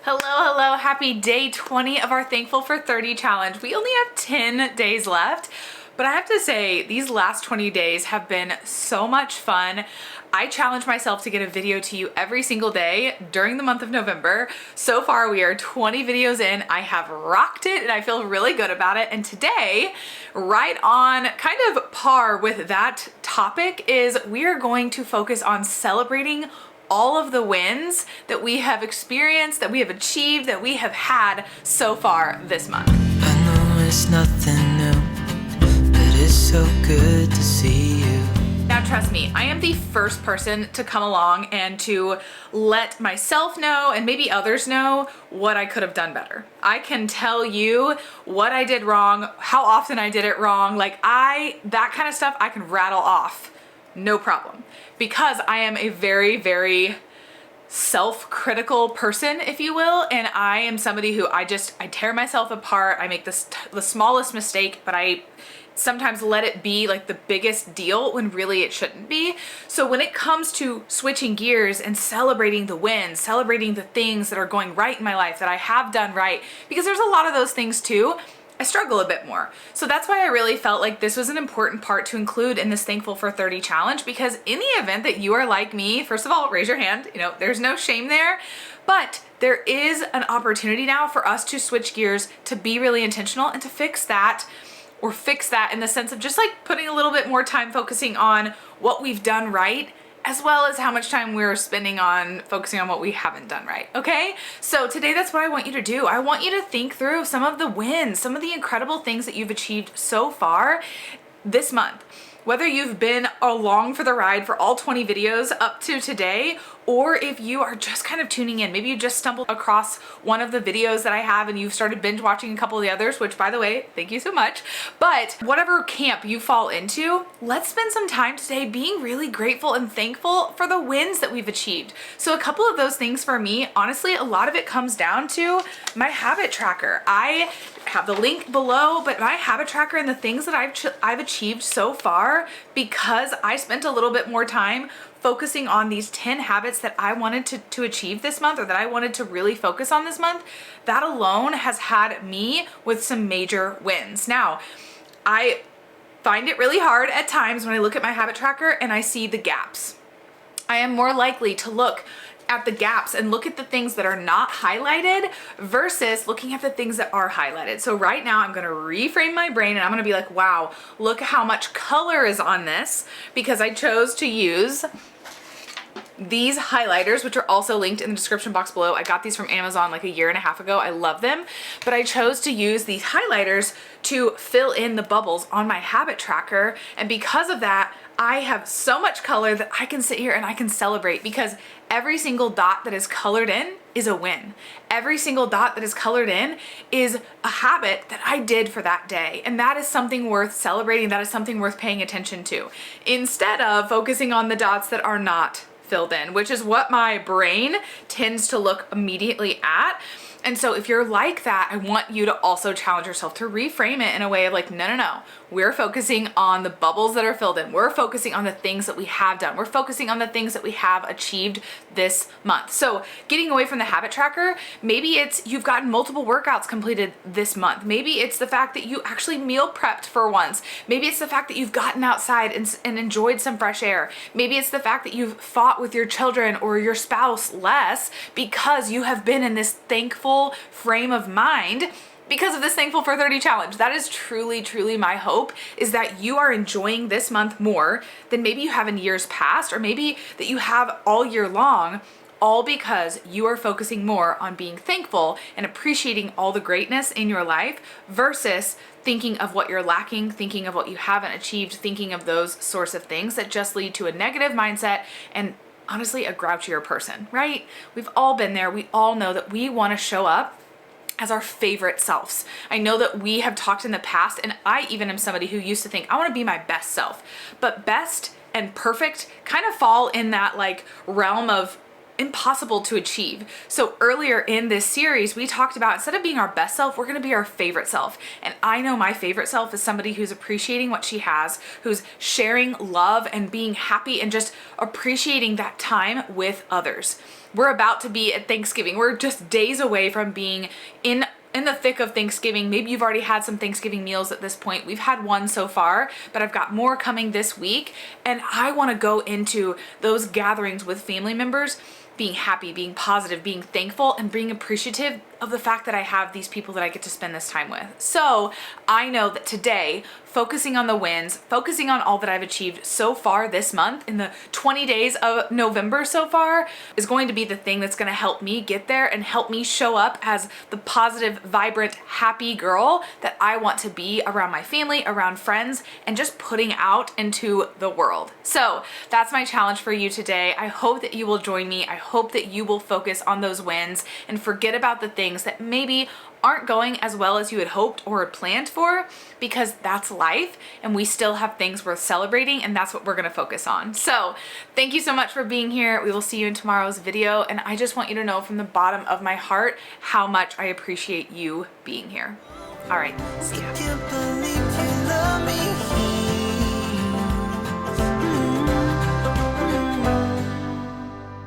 Hello, hello, happy day 20 of our Thankful for 30 challenge. We only have 10 days left, but I have to say these last 20 days have been so much fun. I challenge myself to get a video to you every single day during the month of November. So far we are 20 videos in. I have rocked it and I feel really good about it. And today, right on kind of par with that topic, is we are going to focus on celebrating all of the wins that we have experienced, that we have achieved, that we have had so far this month. I know it's nothing new, but it's so good to see you. Now trust me, I am the first person to come along and to let myself know and maybe others know what I could have done better. I can tell you what I did wrong, how often I did it wrong, that kind of stuff I can rattle off. No problem. Because I am a very, very self-critical person, if you will, and I am somebody who I tear myself apart. I make the smallest mistake, but I sometimes let it be like the biggest deal when really it shouldn't be. So when it comes to switching gears and celebrating the wins, celebrating the things that are going right in my life, that I have done right, because there's a lot of those things too, I struggle a bit more. So that's why I really felt like this was an important part to include in this Thankful for 30 challenge, because in the event that you are like me, first of all, raise your hand, there's no shame there, but there is an opportunity now for us to switch gears, to be really intentional and to fix that in the sense of just like putting a little bit more time focusing on what we've done right, as well as how much time we're spending on focusing on what we haven't done right, okay? So today that's what I want you to do. I want you to think through some of the wins, some of the incredible things that you've achieved so far this month. Whether you've been along for the ride for all 20 videos up to today, or if you are just kind of tuning in, maybe you just stumbled across one of the videos that I have and you've started binge watching a couple of the others, which by the way, thank you so much. But whatever camp you fall into, let's spend some time today being really grateful and thankful for the wins that we've achieved. So a couple of those things for me, honestly, a lot of it comes down to my habit tracker. I have the link below, but my habit tracker and the things that I've achieved so far, because I spent a little bit more time focusing on these 10 habits that I wanted to achieve this month, or that I wanted to really focus on this month, that alone has had me with some major wins. Now, I find it really hard at times when I look at my habit tracker and I see the gaps. I am more likely to look at the gaps and look at the things that are not highlighted versus looking at the things that are highlighted. So right now I'm gonna reframe my brain and I'm gonna be like, wow, look at how much color is on this, because I chose to use these highlighters, which are also linked in the description box below. I got these from Amazon like a year and a half ago. I love them, but I chose to use these highlighters to fill in the bubbles on my habit tracker. And because of that, I have so much color that I can sit here and I can celebrate, because every single dot that is colored in is a win. Every single dot that is colored in is a habit that I did for that day. And that is something worth celebrating. That is something worth paying attention to, instead of focusing on the dots that are not filled in, which is what my brain tends to look immediately at. And so if you're like that, I want you to also challenge yourself to reframe it in a way of like, no. We're focusing on the bubbles that are filled in. We're focusing on the things that we have done. We're focusing on the things that we have achieved this month. So getting away from the habit tracker, maybe it's you've gotten multiple workouts completed this month. Maybe it's the fact that you actually meal prepped for once. Maybe it's the fact that you've gotten outside and enjoyed some fresh air. Maybe it's the fact that you've fought with your children or your spouse less because you have been in this thankful frame of mind because of this Thankful for 30 challenge. That is truly, truly my hope, is that you are enjoying this month more than maybe you have in years past, or maybe that you have all year long, all because you are focusing more on being thankful and appreciating all the greatness in your life versus thinking of what you're lacking, thinking of what you haven't achieved, thinking of those sorts of things that just lead to a negative mindset and honestly a grouchier person, right? We've all been there. We all know that we want to show up as our favorite selves. I know that we have talked in the past, and I even am somebody who used to think I want to be my best self, but best and perfect kind of fall in that like realm of impossible to achieve. So earlier in this series, we talked about instead of being our best self, we're going to be our favorite self. And I know my favorite self is somebody who's appreciating what she has, who's sharing love and being happy and just appreciating that time with others. We're about to be at Thanksgiving. We're just days away from being in the thick of Thanksgiving. Maybe you've already had some Thanksgiving meals at this point. We've had one so far, but I've got more coming this week. And I want to go into those gatherings with family members being happy, being positive, being thankful, and being appreciative of the fact that I have these people that I get to spend this time with. So I know that today, focusing on the wins, focusing on all that I've achieved so far this month in the 20 days of November so far, is going to be the thing that's going to help me get there and help me show up as the positive, vibrant, happy girl that I want to be around my family, around friends, and just putting out into the world. So that's my challenge for you today. I hope that you will join me. I hope that you will focus on those wins and forget about the things that maybe aren't going as well as you had hoped or had planned for, because that's life and we still have things worth celebrating, and that's what we're gonna focus on. So thank you so much for being here. We will see you in tomorrow's video, and I just want you to know from the bottom of my heart how much I appreciate you being here. All right, see ya. Can't believe you love